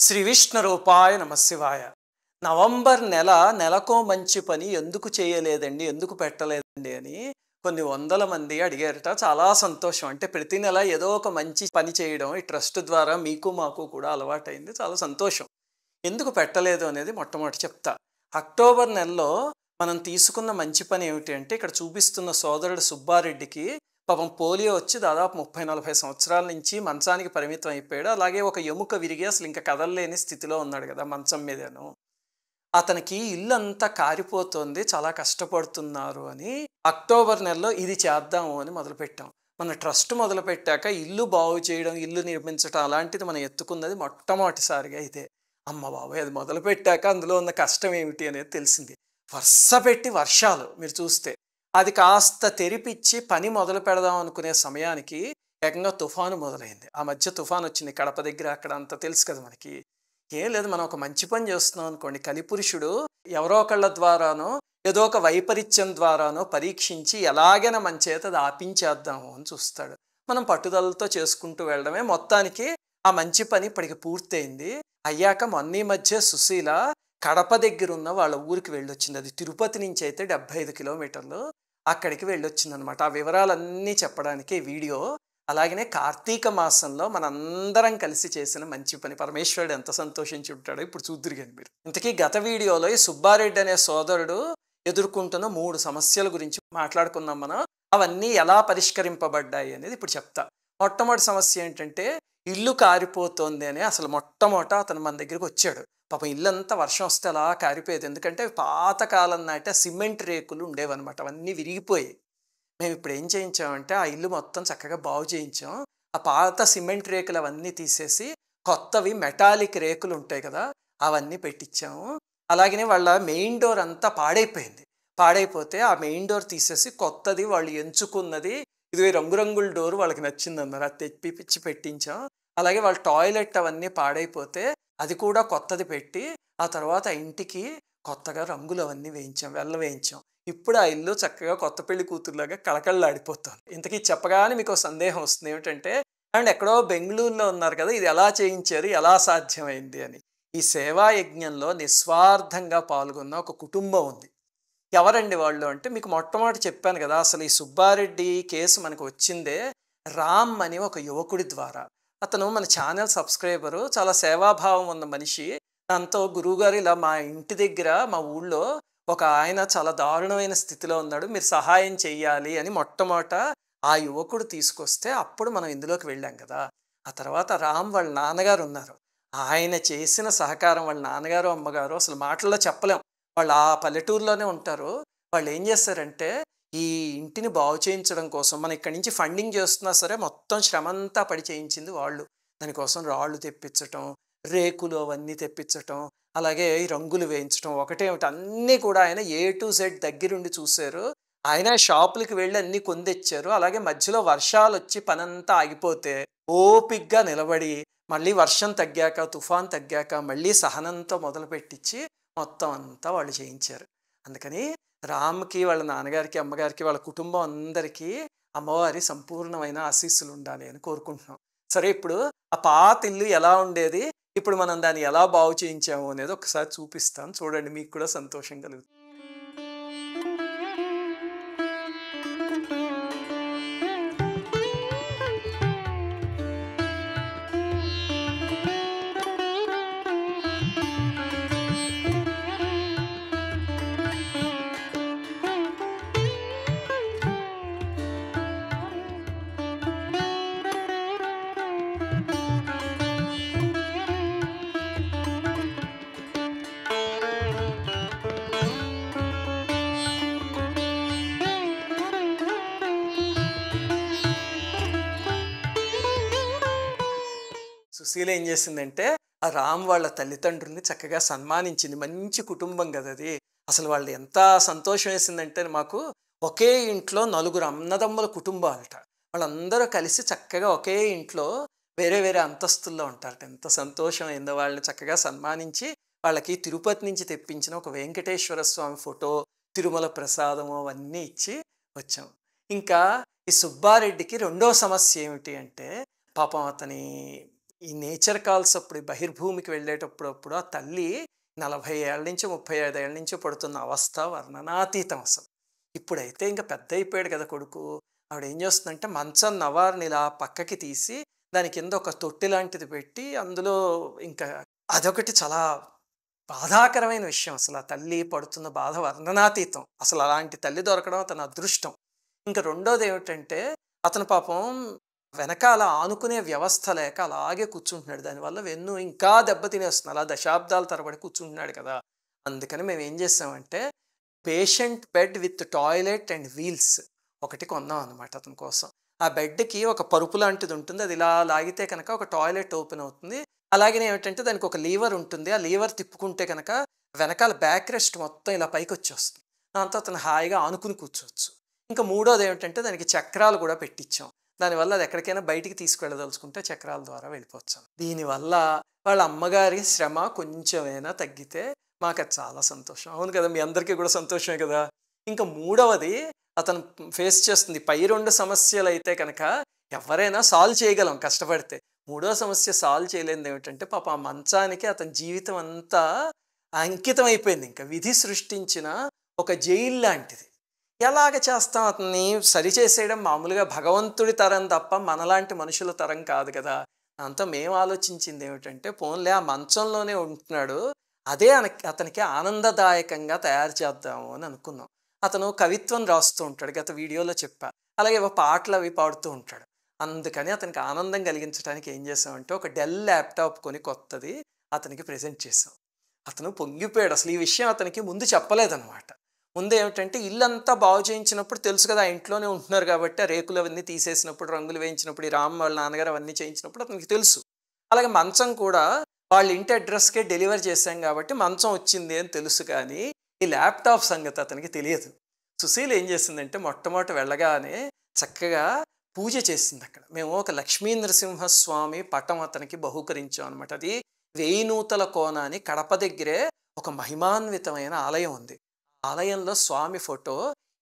శ్రీ విష్ణు రూపాయ నమశివాయ. నవంబర్ నెల నెలకో మంచి పని ఎందుకు చేయలేదండి, ఎందుకు పెట్టలేదండి అని కొన్ని వందల మంది అడిగారట. చాలా సంతోషం. అంటే ప్రతి నెల ఏదో ఒక మంచి పని చేయడం ఈ ట్రస్ట్ ద్వారా మీకు మాకు కూడా అలవాటైంది. చాలా సంతోషం. ఎందుకు పెట్టలేదు అనేది మొట్టమొదటి చెప్తా. అక్టోబర్ నెలలో మనం తీసుకున్న మంచి పని ఏమిటి అంటే, ఇక్కడ చూపిస్తున్న సోదరుడు సుబ్బారెడ్డికి పాపం పోలియో వచ్చి దాదాపు 30-40 సంవత్సరాల నుంచి మంచానికి పరిమితం అయిపోయాడు. అలాగే ఒక ఎముక విరిగి అసలు ఇంకా కదలలేని స్థితిలో ఉన్నాడు కదా మంచం మీదను. అతనికి ఇల్లంతా కారిపోతుంది, చాలా కష్టపడుతున్నారు అని అక్టోబర్ నెలలో ఇది చేద్దాము అని మొదలుపెట్టాం. మన ట్రస్ట్ మొదలుపెట్టాక ఇల్లు బాగు చేయడం, ఇల్లు నిర్మించడం అలాంటిది మనం ఎత్తుకున్నది మొట్టమొదటిసారిగా ఇదే. అమ్మ బాబోయ్, అది మొదలుపెట్టాక అందులో ఉన్న కష్టం ఏమిటి అనేది తెలిసింది. వరుస పెట్టి వర్షాలు మీరు చూస్తే అది కాస్త తెరిపిచ్చి పని మొదలు పెడదాం అనుకునే సమయానికి ఏకంగా తుఫాను మొదలైంది. ఆ మధ్య తుఫాను వచ్చింది కడప దగ్గర, అక్కడ అంతా తెలుసు కదా మనకి. ఏం లేదు, మనం ఒక మంచి పని చేస్తున్నాం అనుకోండి, కలిపురుషుడు ఎవరో ఒకళ్ళ ద్వారానో ఏదో ఒక వైపరీత్యం ద్వారానో పరీక్షించి ఎలాగైనా మన చేత అది ఆపించేద్దాము అని చూస్తాడు. మనం పట్టుదలతో చేసుకుంటూ వెళ్ళడమే. మొత్తానికి ఆ మంచి పని ఇప్పటికి పూర్తయింది. అయ్యాక మొన్న మధ్య సుశీల కడప దగ్గర ఉన్న వాళ్ళ ఊరికి వెళ్ళొచ్చింది. అది తిరుపతి నుంచి అయితే 75 కిలోమీటర్లు. అక్కడికి వెళ్ళొచ్చిందనమాట. ఆ వివరాలన్నీ చెప్పడానికి వీడియో. అలాగనే కార్తీక మాసంలో మనందరం కలిసి చేసిన మంచి పని. పరమేశ్వరుడు ఎంత సంతోషించి ఉంటాడో ఇప్పుడు చూద్దురు కానీ మీరు. ఇంతకీ గత వీడియోలో ఈ సుబ్బారెడ్డి అనే సోదరుడు ఎదుర్కొంటున్న 3 సమస్యల గురించి మాట్లాడుకున్నాం మనం. అవన్నీ ఎలా పరిష్కరింపబడ్డాయి అనేది ఇప్పుడు చెప్తా. మొట్టమొదటి సమస్య ఏంటంటే, ఇల్లు కారిపోతోంది అని అసలు మొట్టమొదట అతను మన దగ్గరికి వచ్చాడు. పాపం ఇల్లంతా వర్షం వస్తే అలా కారిపోయేది. ఎందుకంటే పాతకాలం నాటి సిమెంట్ రేకులు ఉండేవన్నమాట. అవన్నీ విరిగిపోయాయి. మేము ఇప్పుడు ఏం చేయించామంటే ఆ ఇల్లు మొత్తం చక్కగా బాగు చేయించాం. ఆ పాత సిమెంట్ రేకులు అవన్నీ తీసేసి కొత్తవి మెటాలిక్ రేకులు ఉంటాయి కదా, అవన్నీ పెట్టించాము. అలాగనే వాళ్ళ మెయిన్ డోర్ అంతా పాడైపోయింది. పాడైపోతే ఆ మెయిన్ డోర్ తీసేసి కొత్తది వాళ్ళు ఎంచుకున్నది, ఇది రంగురంగుల డోర్ వాళ్ళకి నచ్చిందన్నారు, అది తెప్పించి పెట్టించాం. అలాగే వాళ్ళ టాయిలెట్ అవన్నీ పాడైపోతే అది కూడా కొత్తది పెట్టి ఆ తర్వాత ఇంటికి కొత్తగా రంగులు అవన్నీ వేయించాం, వెల్ల వేయించాం. ఇప్పుడు ఆ ఇల్లు చక్కగా కొత్త పెళ్లి కూతురులాగా కళకళలాడిపోతుంది. ఇంతకీ చెప్పగానే మీకు సందేహం వస్తుంది ఏమిటంటే, అండ్ ఎక్కడో బెంగళూరులో ఉన్నారు కదా, ఇది ఎలా చేయించారు, ఎలా సాధ్యమైంది అని. ఈ సేవా యజ్ఞంలో నిస్వార్థంగా పాల్గొన్న ఒక కుటుంబం ఉంది. ఎవరండి వాళ్ళు అంటే, మీకు మొట్టమొదటి చెప్పాను కదా, అసలు ఈ సుబ్బారెడ్డి కేసు మనకు వచ్చిందే రామ్ అని ఒక యువకుడి ద్వారా. అతను మన ఛానల్ సబ్స్క్రైబరు, చాలా సేవాభావం ఉన్న మనిషి. దాంతో గురువుగారు ఇలా మా ఇంటి దగ్గర మా ఊళ్ళో ఒక ఆయన చాలా దారుణమైన స్థితిలో ఉన్నాడు, మీరు సహాయం చెయ్యాలి అని మొట్టమొదట ఆ యువకుడు తీసుకొస్తే అప్పుడు మనం ఇందులోకి వెళ్ళాం కదా. ఆ తర్వాత రామ్ వాళ్ళ నాన్నగారు ఉన్నారు. ఆయన చేసిన సహకారం, వాళ్ళ నాన్నగారు అమ్మగారు అసలు మాటల్లో చెప్పలేం. వాళ్ళు ఆ పల్లెటూరులోనే ఉంటారు. వాళ్ళు ఏం చేస్తారంటే, ఈ ఇంటిని బాగు చేయించడం కోసం మనం ఇక్కడి నుంచి ఫండింగ్ చేస్తున్నా సరే మొత్తం శ్రమంతా పడి చేయించింది వాళ్ళు. దానికోసం రాళ్ళు తెప్పించటం, రేకులు అవన్నీ తెప్పించటం, అలాగే ఈ రంగులు వేయించడం, ఒకటేమిటి అన్నీ కూడా ఆయన ఏ టు జెడ్ దగ్గరుండి చూశారు. ఆయన షాపులకి వెళ్ళి అన్నీ కొందెచ్చారు. అలాగే మధ్యలో వర్షాలు వచ్చి పనంతా ఆగిపోతే ఓపిగ్గా నిలబడి మళ్ళీ వర్షం తగ్గాక, తుఫాన్ తగ్గాక మళ్ళీ సహనంతో మొదలుపెట్టించి మొత్తం అంతా వాళ్ళు చేయించారు. అందుకని రామ్‌కి, వాళ్ళ నాన్నగారికి, అమ్మగారికి, వాళ్ళ కుటుంబం అందరికీ అమ్మవారి సంపూర్ణమైన ఆశీస్సులు ఉండాలి అని కోరుకుంటున్నాం. సరే, ఇప్పుడు ఆ పాత ఇల్లు ఎలా ఉండేది, ఇప్పుడు మనం దాన్ని ఎలా బాగు చేయించాము అనేది ఒకసారి చూపిస్తాను. చూడండి, మీకు కూడా సంతోషం కలుగుతుంది. సుశీల ఏం చేసిందంటే, ఆ రామ్ వాళ్ళ తల్లిదండ్రుల్ని చక్కగా సన్మానించింది. మంచి కుటుంబం కదా అది. అసలు వాళ్ళు ఎంత సంతోషం వేసిందంటే మాకు, ఒకే ఇంట్లో 4 అన్నదమ్ముల కుటుంబాలట. వాళ్ళందరూ కలిసి చక్కగా ఒకే ఇంట్లో వేరే వేరే అంతస్తుల్లో ఉంటారట. ఎంత సంతోషం అయిందో. వాళ్ళని చక్కగా సన్మానించి వాళ్ళకి తిరుపతి నుంచి తెప్పించిన ఒక వెంకటేశ్వర స్వామి ఫోటో, తిరుమల ప్రసాదము అవన్నీ ఇచ్చి వచ్చాం. ఇంకా ఈ సుబ్బారెడ్డికి రెండో సమస్య ఏమిటి అంటే, పాపం అతని ఈ నేచర్ కాల్స్ అప్పుడు ఈ బహిర్భూమికి వెళ్ళేటప్పుడు ఆ తల్లి 40 ఏళ్ల నుంచి 35 ఏళ్ల నుంచి పడుతున్న అవస్థ వర్ణనాతీతం అసలు. ఇప్పుడైతే ఇంక పెద్ద అయిపోయాడు కదా కొడుకు. ఆవిడ ఏం చేస్తుందంటే మంచం నవారుని ఇలా పక్కకి తీసి దాని కింద ఒక తొట్టి లాంటిది పెట్టి అందులో ఇంకా అదొకటి చాలా బాధాకరమైన విషయం అసలు. ఆ తల్లి పడుతున్న బాధ వర్ణనాతీతం. అసలు అలాంటి తల్లి దొరకడం అతని అదృష్టం. ఇంక రెండోదేమిటంటే, అతను పాపం వెనకాల ఆనుకునే వ్యవస్థ లేక అలాగే కూర్చుంటున్నాడు. దానివల్ల వెన్ను ఇంకా దెబ్బ తినేస్తుంది. అలా దశాబ్దాల తరబడి కూర్చుంటున్నాడు కదా! అందుకని మేమేం చేసామంటే, patient bed with toilet and wheels ఒకటి కొన్నాం అనమాట అతని కోసం. ఆ బెడ్‌కి ఒక పరుపు లాంటిది ఉంటుంది. అది ఇలా లాగితే కనుక ఒక టాయిలెట్ ఓపెన్ అవుతుంది. అలాగనే ఏమిటంటే దానికి ఒక లీవర్ ఉంటుంది. ఆ లీవర్ తిప్పుకుంటే గనక వెనకాల బ్యాక్ రెస్ట్ మొత్తం ఇలా పైకొచ్చేస్తుంది. దాంతో అతను హాయిగా ఆనుకుని కూర్చోవచ్చు. ఇంకా మూడోదేమిటంటే దానికి చక్రాలు కూడా పెట్టిచ్చాం. దానివల్ల అది ఎక్కడికైనా బయటికి తీసుకెళ్ళదలుచుకుంటే చక్రాల ద్వారా వెళ్ళిపోవచ్చు. దీనివల్ల వాళ్ళ అమ్మగారి శ్రమ కొంచెమైనా తగ్గితే మాకది చాలా సంతోషం. అవును కదా! మీ అందరికీ కూడా సంతోషమే కదా! ఇంకా మూడవది అతను ఫేస్ చేస్తుంది. పై 2 సమస్యలైతే కనుక ఎవరైనా సాల్వ్ చేయగలం కష్టపడితే. మూడో సమస్య సాల్వ్ చేయలేనిదేమిటంటే పాపం ఆ మంచానికి అతని జీవితం అంతా అంకితం అయిపోయింది. ఇంక విధి సృష్టించిన ఒక జైలు లాంటిది. ఎలాగ చేస్తాం అతన్ని సరిచేసేయడం మామూలుగా భగవంతుడి తరం తప్ప మనలాంటి మనుషుల తరం కాదు కదా! దాంతో మేము ఆలోచించింది ఏమిటంటే పోన్లే ఆ మంచంలోనే ఉంటున్నాడు. అదే అతనికి ఆనందదాయకంగా తయారు చేద్దాము అని అనుకున్నాం. అతను కవిత్వం రాస్తూ ఉంటాడు. గత వీడియోలో చెప్పా. అలాగే ఏవో పాటలు అవి పాడుతూ ఉంటాడు. అందుకని అతనికి ఆనందం కలిగించడానికి ఏం చేసామంటే ఒక డెల్ ల్యాప్‌టాప్ కొని కొత్తది అతనికి ప్రెజెంట్ చేసాం. అతను పొంగిపోయాడు. అసలు ఈ విషయం అతనికి ముందు చెప్పలేదనమాట. ముందేమిటంటే ఇల్లంతా బాగు చేయించినప్పుడు తెలుసు కదా! ఆ ఇంట్లోనే ఉంటున్నారు కాబట్టి ఆ రేకులు అవన్నీ తీసేసినప్పుడు, రంగులు వేయించినప్పుడు, ఈ రామ్ వాళ్ళ నాన్నగారు అవన్నీ చేయించినప్పుడు అతనికి తెలుసు. అలాగే మంచం కూడా వాళ్ళ ఇంటి అడ్రస్‌కే డెలివరీ చేశాం కాబట్టి మంచం వచ్చింది అని తెలుసు కానీ, ఈ ల్యాప్‌టాప్ సంగతి అతనికి తెలియదు. సుశీల ఏం చేసిందంటే మొట్టమొదట వెళ్ళగానే చక్కగా పూజ చేసిందక్కడ. మేము ఒక లక్ష్మీ నరసింహస్వామి పటం అతనికి బహూకరించాం అనమాట. అది 1000 నూతల కోన అని కడప దగ్గరే ఒక మహిమాన్వితమైన ఆలయం ఉంది. ఆలయంలో స్వామి ఫోటో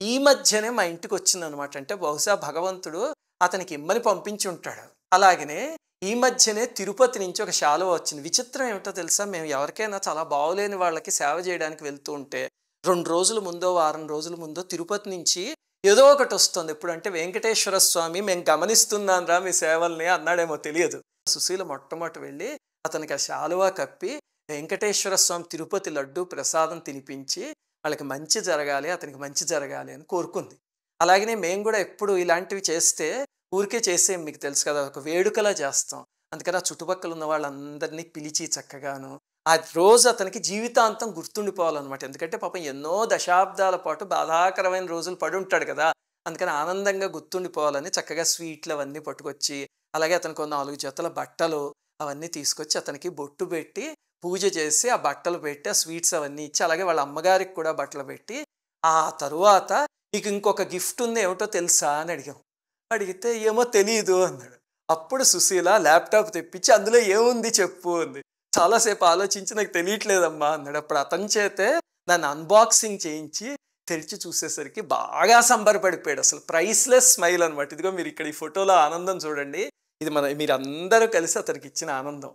ఈ మధ్యనే మా ఇంటికొచ్చిందనమాట. అంటే బహుశా భగవంతుడు అతనికి ఇమ్మని పంపించి ఉంటాడు. అలాగనే ఈ మధ్యనే తిరుపతి నుంచి ఒక శాలువ వచ్చింది. విచిత్రం ఏమిటో తెలుసా? మేము ఎవరికైనా చాలా బాగోలేని వాళ్ళకి సేవ చేయడానికి వెళ్తూ ఉంటే 2 రోజుల ముందో, వారం రోజుల ముందో తిరుపతి నుంచి ఏదో ఒకటొస్తుంది. ఎప్పుడంటే వెంకటేశ్వర స్వామి మేము గమనిస్తున్నాంరా మీ సేవల్ని అన్నాడేమో తెలియదు. సుశీల మొట్టమొదట వెళ్ళి అతనికి ఆ శాలువా కప్పి వెంకటేశ్వర స్వామి తిరుపతి లడ్డు ప్రసాదం తినిపించి వాళ్ళకి మంచి జరగాలి, అతనికి మంచి జరగాలి అని కోరుకుంది. అలాగనే మేము కూడా ఎప్పుడు ఇలాంటివి చేస్తే ఊరికే చేసేం మీకు తెలుసు కదా! ఒక వేడుకలా చేస్తాం. అందుకని ఆ చుట్టుపక్కల ఉన్న వాళ్ళందరినీ పిలిచి చక్కగాను ఆ రోజు అతనికి జీవితాంతం గుర్తుండిపోవాలన్నమాట. ఎందుకంటే పాపం ఎన్నో దశాబ్దాల పాటు బాధాకరమైన రోజులు పడుంటాడు కదా! అందుకని ఆనందంగా గుర్తుండిపోవాలని చక్కగా స్వీట్లు అవన్నీ పట్టుకొచ్చి, అలాగే అతనికి ఓ 4 జతల బట్టలు అవన్నీ తీసుకొచ్చి అతనికి బొట్టు పెట్టి, పూజ చేసి, ఆ బట్టలు పెట్టి, ఆ స్వీట్స్ అవన్నీ ఇచ్చి, అలాగే వాళ్ళ అమ్మగారికి కూడా బట్టలు పెట్టి, ఆ తరువాత "నీకు ఇంకొక గిఫ్ట్ ఉంది ఏమిటో తెలుసా?" అని అడిగాం. అడిగితే "ఏమో తెలీదు" అన్నాడు. అప్పుడు సుశీల ల్యాప్‌టాప్ తెప్పించి "అందులో ఏముంది చెప్పు" అంది. చాలా సేపు ఆలోచించి "నాకు తెలియట్లేదమ్మా" అన్నాడు. అప్పుడు అతని చేతే దాన్ని అన్బాక్సింగ్ చేయించి తెరిచి చూసేసరికి బాగా సంబరపడిపోయాడు. అసలు ప్రైస్‌లెస్ స్మైల్ అనమాట. ఇదిగో మీరు ఇక్కడ ఈ ఫోటోలో ఆనందం చూడండి. ఇది మీరందరూ కలిసి అతనికి ఇచ్చిన ఆనందం.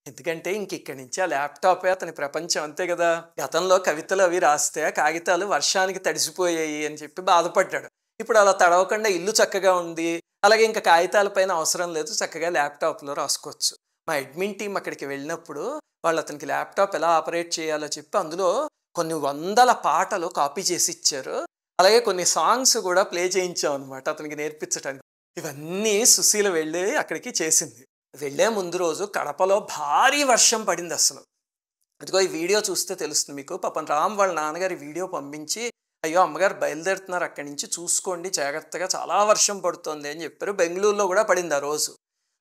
ఎందుకంటే ఇక్కడి నుంచి ఆ ల్యాప్‌టాపే అతని ప్రపంచం అంతే కదా! గతంలో కవితలు అవి రాస్తే ఆ కాగితాలు వర్షానికి తడిసిపోయాయి అని చెప్పి బాధపడ్డాడు. ఇప్పుడు అలా తడవకుండా ఇల్లు చక్కగా ఉంది. అలాగే ఇంకా కాగితాల పైన అవసరం లేదు. చక్కగా ల్యాప్‌టాప్‌లో రాసుకోవచ్చు. మా అడ్మిన్ టీమ్ అక్కడికి వెళ్ళినప్పుడు వాళ్ళు అతనికి ల్యాప్‌టాప్ ఎలా ఆపరేట్ చేయాలో చెప్పి అందులో కొన్ని వందల పాటలు కాపీ చేసి ఇచ్చారు. అలాగే కొన్ని సాంగ్స్ కూడా ప్లే చేయించాం అనమాట అతనికి నేర్పించటానికి. ఇవన్నీ సుశీల వెళ్ళి అక్కడికి చేసింది. వెళ్ళే ముందు రోజు కడపలో భారీ వర్షం పడిందసలు. ఇదిగో ఈ వీడియో చూస్తే తెలుస్తుంది మీకు. పాపం రామ్ వాళ్ళ నాన్నగారు ఈ వీడియో పంపించి, "అయ్యో! అమ్మగారు బయలుదేరుతున్నారు అక్కడి నుంచి చూసుకోండి జాగ్రత్తగా చాలా వర్షం పడుతోంది" అని చెప్పారు. బెంగుళూరులో కూడా పడింది ఆ రోజు.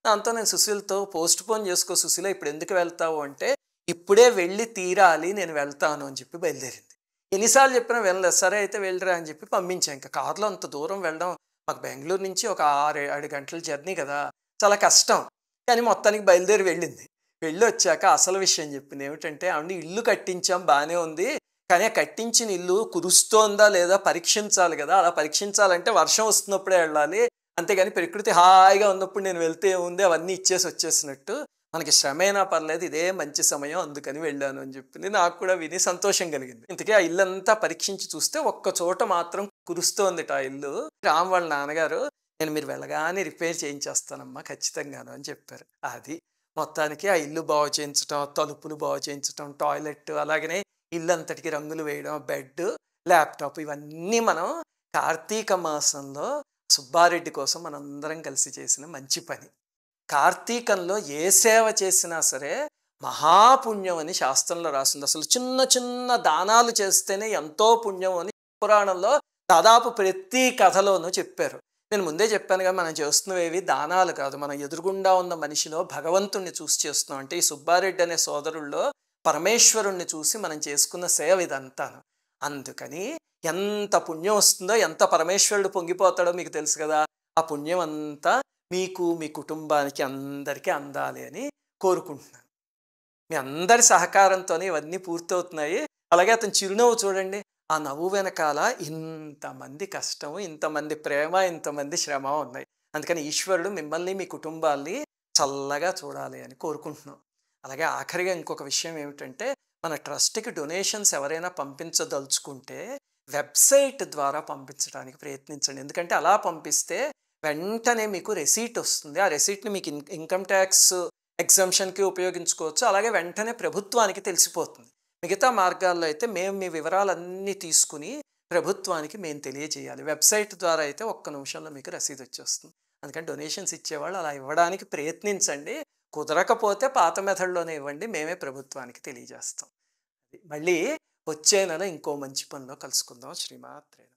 దాంతో నేను సుశీల్‌తో "పోస్ట్‌పోన్ చేసుకో సుశీల ఇప్పుడు ఎందుకు వెళ్తావు" అంటే, "ఇప్పుడే వెళ్ళి తీరాలి నేను వెళ్తాను" అని చెప్పి బయలుదేరింది. ఎన్ని సార్లు చెప్పినా వినలేదు. సరే అయితే వెళ్ళిరా అని చెప్పి పంపించా. ఇంక కార్‌లో అంత దూరం వెళ్ళడం మాకు బెంగుళూరు నుంచి ఒక 6, 7 గంటల జర్నీ కదా! చాలా కష్టం. కానీ మొత్తానికి బయలుదేరి వెళ్ళింది. వెళ్ళొచ్చాక అసలు విషయం చెప్పింది. ఏమిటంటే, "ఏవండీ ఇల్లు కట్టించాం బానే ఉంది. కానీ ఆ కట్టించిన ఇల్లు కురుస్తోందా లేదా పరీక్షించాలి కదా! అలా పరీక్షించాలంటే వర్షం వస్తున్నప్పుడే వెళ్ళాలి. అంతేగాని ప్రకృతి హాయిగా ఉన్నప్పుడు నేను వెళ్తే ఏముంది అవన్నీ ఇచ్చేసి వచ్చేసినట్టు. మనకి శ్రమైనా పర్లేదు ఇదే మంచి సమయం అందుకని వెళ్ళాను అని చెప్పింది. నాకు కూడా విని సంతోషం కలిగింది. ఇంతకీ ఆ ఇల్లంతా పరీక్షించి చూస్తే ఒక్క చోట మాత్రం కురుస్తోందిట ఆ ఇల్లు. రామ్ వాళ్ళ నాన్నగారు నేను మీరు వెళ్ళగానే రిపేర్ చేయించేస్తానమ్మా ఖచ్చితంగాను అని చెప్పారు. అది మొత్తానికి ఆ ఇల్లు బాగు చేయించటం, తలుపులు బాగు చేయించటం, టాయిలెట్ అలాగనే ఇల్లంతటికి రంగులు వేయడం, బెడ్, ల్యాప్‌టాప్ ఇవన్నీ మనం కార్తీక మాసంలో సుబ్బారెడ్డి కోసం మనందరం కలిసి చేసిన మంచి పని. కార్తీకంలో ఏ సేవ చేసినా సరే మహాపుణ్యం అని శాస్త్రంలో రాసింది. అసలు చిన్న చిన్న దానాలు చేస్తేనే ఎంతో పుణ్యం అని పురాణంలో దాదాపు ప్రతి కథలోనూ చెప్పారు. నేను ముందే చెప్పానుగా మనం చేస్తున్నవేవి దానాలు కాదు. మనం ఎదురుగుండా ఉన్న మనిషిలో భగవంతుణ్ణి చూసి చేస్తున్నాం. అంటే ఈ సుబ్బారెడ్డి అనే సోదరుల్లో పరమేశ్వరుణ్ణి చూసి మనం చేసుకున్న సేవ ఇదంతాను. అందుకని ఎంత పుణ్యం వస్తుందో, ఎంత పరమేశ్వరుడు పొంగిపోతాడో మీకు తెలుసు కదా! ఆ పుణ్యం అంతా మీకు, మీ కుటుంబానికి అందరికీ అందాలి అని కోరుకుంటున్నాను. మీ అందరి సహకారంతోనే ఇవన్నీ పూర్తవుతున్నాయి. అలాగే అతని చిరునవ్వు చూడండి. ఆ నవ్వు వెనకాల ఇంతమంది కష్టం, ఇంతమంది ప్రేమ, ఇంతమంది శ్రమ ఉన్నాయి. అందుకని ఈశ్వరుడు మిమ్మల్ని, మీ కుటుంబాల్ని చల్లగా చూడాలి అని కోరుకుంటున్నాం. అలాగే ఆఖరిగా ఇంకొక విషయం ఏమిటంటే, మన ట్రస్ట్‌కి డొనేషన్స్ ఎవరైనా పంపించదలుచుకుంటే వెబ్‌సైట్ ద్వారా పంపించడానికి ప్రయత్నించండి. ఎందుకంటే అలా పంపిస్తే వెంటనే మీకు రెసీట్ వస్తుంది. ఆ రెసీట్‌ని మీకు ఇన్‌కమ్ ట్యాక్స్ ఎగ్జంప్షన్‌కి ఉపయోగించుకోవచ్చు. అలాగే వెంటనే ప్రభుత్వానికి తెలిసిపోతుంది. మిగతా మార్గాల్లో అయితే మేము మీ వివరాలన్నీ తీసుకుని ప్రభుత్వానికి మేము తెలియజేయాలి. వెబ్‌సైట్ ద్వారా అయితే ఒక్క నిమిషంలో మీకు రసీదు వచ్చేస్తుంది. అందుకని డొనేషన్స్ ఇచ్చేవాళ్ళు అలా ఇవ్వడానికి ప్రయత్నించండి. కుదరకపోతే పాత మెథడ్‌లోనే ఇవ్వండి. మేమే ప్రభుత్వానికి తెలియజేస్తాం. మళ్ళీ వచ్చే నెల ఇంకో మంచి పనిలో కలుసుకుందాం. శ్రీమాత్రే నమః.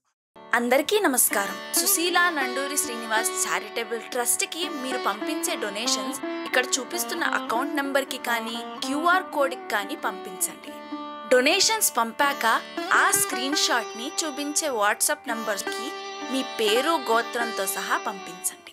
అందరికీ నమస్కారం. సుశీల నండూరి శ్రీనివాస్ చారిటబుల్ ట్రస్ట్కి మీరు పంపించే డొనేషన్స్ ఇక్కడ చూపిస్తున్న అకౌంట్ నెంబర్కి కానీ క్యూఆర్ కోడ్కి కానీ పంపించండి. డొనేషన్స్ పంపాక ఆ స్క్రీన్ షాట్ని చూపించే వాట్సాప్ నంబర్కి మీ పేరు గోత్రంతో సహా పంపించండి.